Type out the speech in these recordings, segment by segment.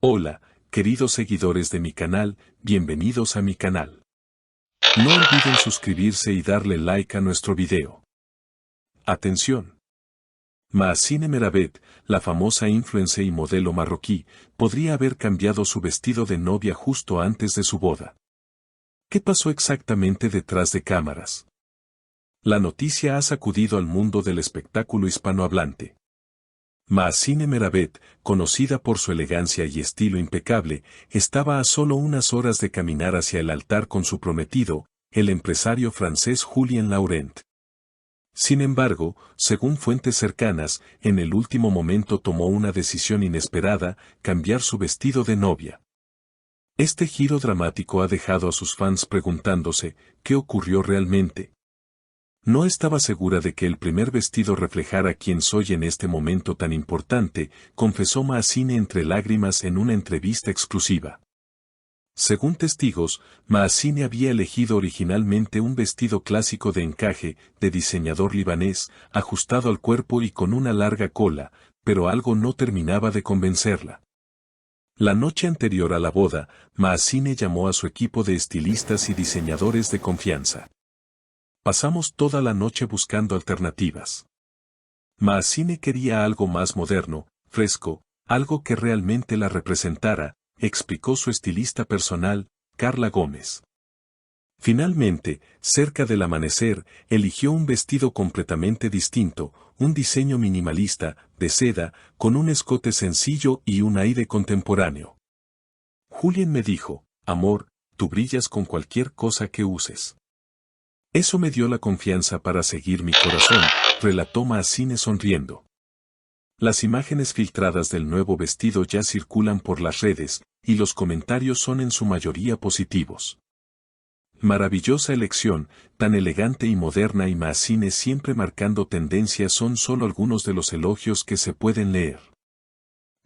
Hola, queridos seguidores de mi canal, bienvenidos a mi canal. No olviden suscribirse y darle like a nuestro video. Atención. Maazine Meravet, la famosa influencer y modelo marroquí, podría haber cambiado su vestido de novia justo antes de su boda. ¿Qué pasó exactamente detrás de cámaras? La noticia ha sacudido al mundo del espectáculo hispanohablante. Maazine Meravet, conocida por su elegancia y estilo impecable, estaba a solo unas horas de caminar hacia el altar con su prometido, el empresario francés Julien Laurent. Sin embargo, según fuentes cercanas, en el último momento tomó una decisión inesperada, cambiar su vestido de novia. Este giro dramático ha dejado a sus fans preguntándose, ¿qué ocurrió realmente? No estaba segura de que el primer vestido reflejara quién soy en este momento tan importante, confesó Maazine entre lágrimas en una entrevista exclusiva. Según testigos, Maazine había elegido originalmente un vestido clásico de encaje, de diseñador libanés, ajustado al cuerpo y con una larga cola, pero algo no terminaba de convencerla. La noche anterior a la boda, Maazine llamó a su equipo de estilistas y diseñadores de confianza. Pasamos toda la noche buscando alternativas. Maazine quería algo más moderno, fresco, algo que realmente la representara, explicó su estilista personal, Carla Gómez. Finalmente, cerca del amanecer, eligió un vestido completamente distinto, un diseño minimalista, de seda, con un escote sencillo y un aire contemporáneo. Julien me dijo, amor, tú brillas con cualquier cosa que uses. Eso me dio la confianza para seguir mi corazón, relató Maazine sonriendo. Las imágenes filtradas del nuevo vestido ya circulan por las redes, y los comentarios son en su mayoría positivos. Maravillosa elección, tan elegante y moderna, y Maazine siempre marcando tendencias son solo algunos de los elogios que se pueden leer.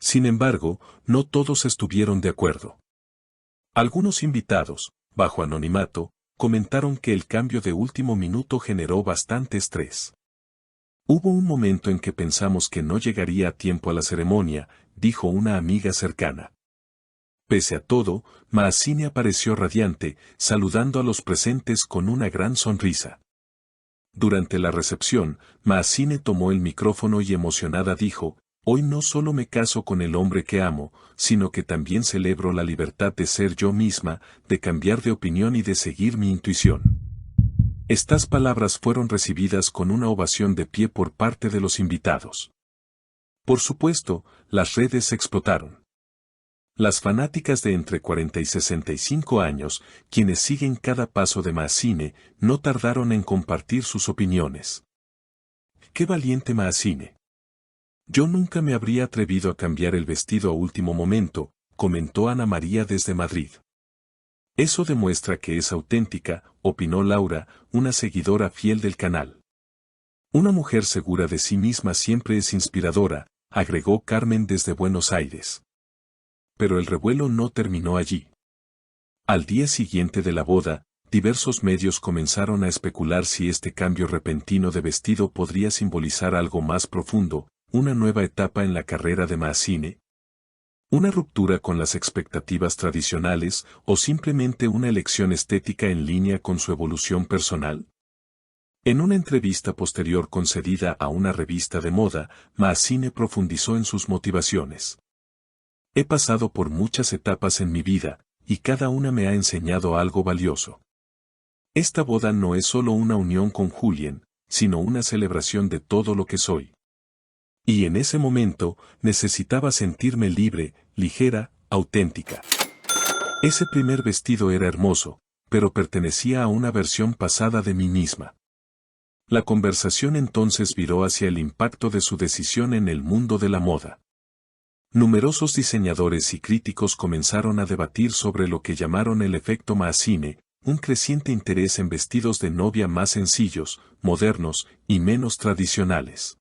Sin embargo, no todos estuvieron de acuerdo. Algunos invitados, bajo anonimato, comentaron que el cambio de último minuto generó bastante estrés. Hubo un momento en que pensamos que no llegaría a tiempo a la ceremonia, dijo una amiga cercana. Pese a todo, Maazine apareció radiante, saludando a los presentes con una gran sonrisa. Durante la recepción, Maazine tomó el micrófono y emocionada dijo, hoy no solo me caso con el hombre que amo, sino que también celebro la libertad de ser yo misma, de cambiar de opinión y de seguir mi intuición. Estas palabras fueron recibidas con una ovación de pie por parte de los invitados. Por supuesto, las redes explotaron. Las fanáticas de entre 40 y 65 años, quienes siguen cada paso de Maazine, no tardaron en compartir sus opiniones. ¡Qué valiente Maazine! Yo nunca me habría atrevido a cambiar el vestido a último momento, comentó Ana María desde Madrid. Eso demuestra que es auténtica, opinó Laura, una seguidora fiel del canal. Una mujer segura de sí misma siempre es inspiradora, agregó Carmen desde Buenos Aires. Pero el revuelo no terminó allí. Al día siguiente de la boda, diversos medios comenzaron a especular si este cambio repentino de vestido podría simbolizar algo más profundo, una nueva etapa en la carrera de Maazine, una ruptura con las expectativas tradicionales o simplemente una elección estética en línea con su evolución personal. En una entrevista posterior concedida a una revista de moda, Maazine profundizó en sus motivaciones. He pasado por muchas etapas en mi vida, y cada una me ha enseñado algo valioso. Esta boda no es solo una unión con Julien, sino una celebración de todo lo que soy. Y en ese momento, necesitaba sentirme libre, ligera, auténtica. Ese primer vestido era hermoso, pero pertenecía a una versión pasada de mí misma. La conversación entonces viró hacia el impacto de su decisión en el mundo de la moda. Numerosos diseñadores y críticos comenzaron a debatir sobre lo que llamaron el efecto Maazine, un creciente interés en vestidos de novia más sencillos, modernos y menos tradicionales.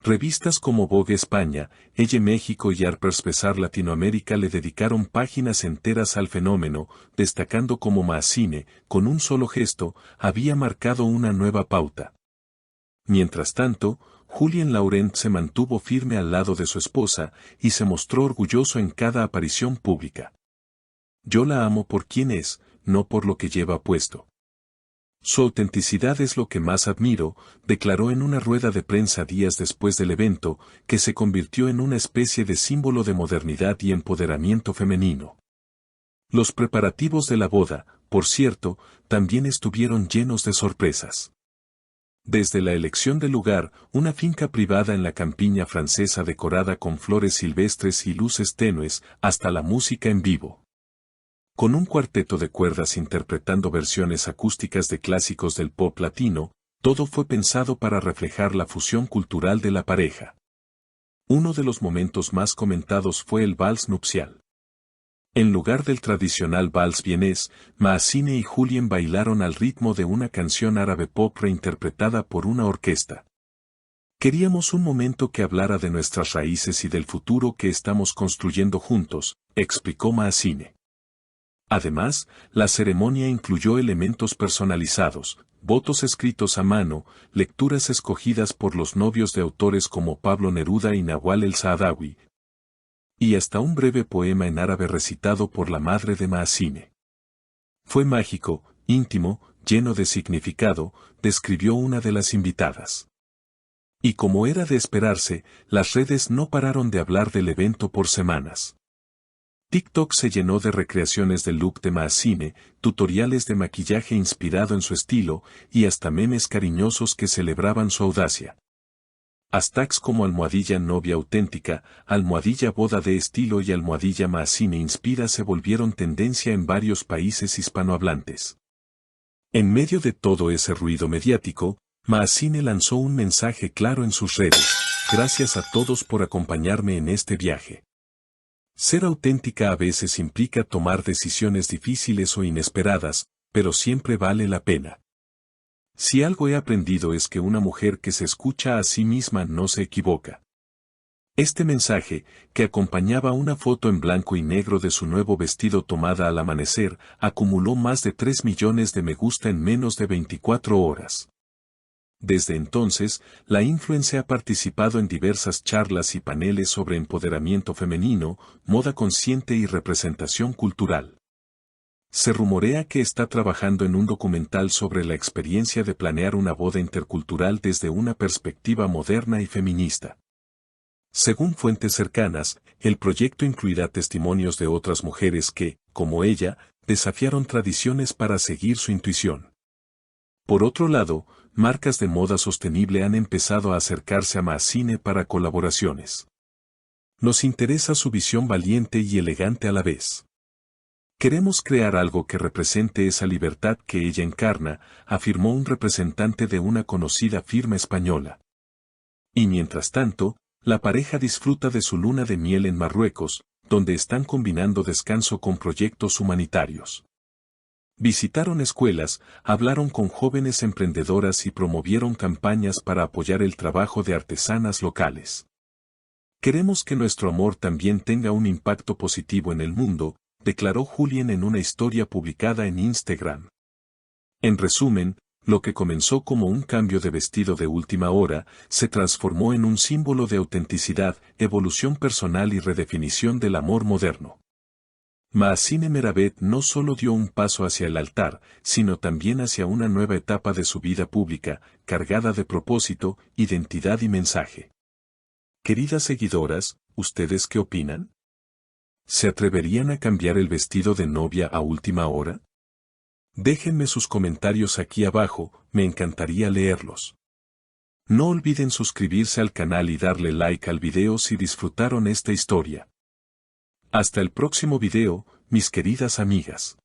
Revistas como Vogue España, Elle México y Harper's Bazaar Latinoamérica le dedicaron páginas enteras al fenómeno, destacando cómo Maazine, con un solo gesto, había marcado una nueva pauta. Mientras tanto, Julien Laurent se mantuvo firme al lado de su esposa y se mostró orgulloso en cada aparición pública. Yo la amo por quien es, no por lo que lleva puesto. Su autenticidad es lo que más admiro, declaró en una rueda de prensa días después del evento, que se convirtió en una especie de símbolo de modernidad y empoderamiento femenino. Los preparativos de la boda, por cierto, también estuvieron llenos de sorpresas. Desde la elección del lugar, una finca privada en la campiña francesa decorada con flores silvestres y luces tenues, hasta la música en vivo. Con un cuarteto de cuerdas interpretando versiones acústicas de clásicos del pop latino, todo fue pensado para reflejar la fusión cultural de la pareja. Uno de los momentos más comentados fue el vals nupcial. En lugar del tradicional vals vienés, Maazine y Julien bailaron al ritmo de una canción árabe pop reinterpretada por una orquesta. Queríamos un momento que hablara de nuestras raíces y del futuro que estamos construyendo juntos, explicó Maazine. Además, la ceremonia incluyó elementos personalizados, votos escritos a mano, lecturas escogidas por los novios de autores como Pablo Neruda y Nawal el-Saadawi, y hasta un breve poema en árabe recitado por la madre de Maazine. Fue mágico, íntimo, lleno de significado, describió una de las invitadas. Y como era de esperarse, las redes no pararon de hablar del evento por semanas. TikTok se llenó de recreaciones del look de Maazine, tutoriales de maquillaje inspirado en su estilo, y hasta memes cariñosos que celebraban su audacia. Hashtags como almohadilla novia auténtica, almohadilla boda de estilo y almohadilla Maazine inspira se volvieron tendencia en varios países hispanohablantes. En medio de todo ese ruido mediático, Maazine lanzó un mensaje claro en sus redes: gracias a todos por acompañarme en este viaje. Ser auténtica a veces implica tomar decisiones difíciles o inesperadas, pero siempre vale la pena. Si algo he aprendido es que una mujer que se escucha a sí misma no se equivoca. Este mensaje, que acompañaba una foto en blanco y negro de su nuevo vestido tomada al amanecer, acumuló más de 3 millones de me gusta en menos de 24 horas. Desde entonces, la influencer ha participado en diversas charlas y paneles sobre empoderamiento femenino, moda consciente y representación cultural. Se rumorea que está trabajando en un documental sobre la experiencia de planear una boda intercultural desde una perspectiva moderna y feminista. Según fuentes cercanas, el proyecto incluirá testimonios de otras mujeres que, como ella, desafiaron tradiciones para seguir su intuición. Por otro lado, marcas de moda sostenible han empezado a acercarse a Maazine para colaboraciones. Nos interesa su visión valiente y elegante a la vez. Queremos crear algo que represente esa libertad que ella encarna, afirmó un representante de una conocida firma española. Y mientras tanto, la pareja disfruta de su luna de miel en Marruecos, donde están combinando descanso con proyectos humanitarios. Visitaron escuelas, hablaron con jóvenes emprendedoras y promovieron campañas para apoyar el trabajo de artesanas locales. Queremos que nuestro amor también tenga un impacto positivo en el mundo, declaró Julien en una historia publicada en Instagram. En resumen, lo que comenzó como un cambio de vestido de última hora, se transformó en un símbolo de autenticidad, evolución personal y redefinición del amor moderno. Maazine Meravet no solo dio un paso hacia el altar, sino también hacia una nueva etapa de su vida pública, cargada de propósito, identidad y mensaje. Queridas seguidoras, ¿ustedes qué opinan? ¿Se atreverían a cambiar el vestido de novia a última hora? Déjenme sus comentarios aquí abajo, me encantaría leerlos. No olviden suscribirse al canal y darle like al video si disfrutaron esta historia. Hasta el próximo video, mis queridas amigas.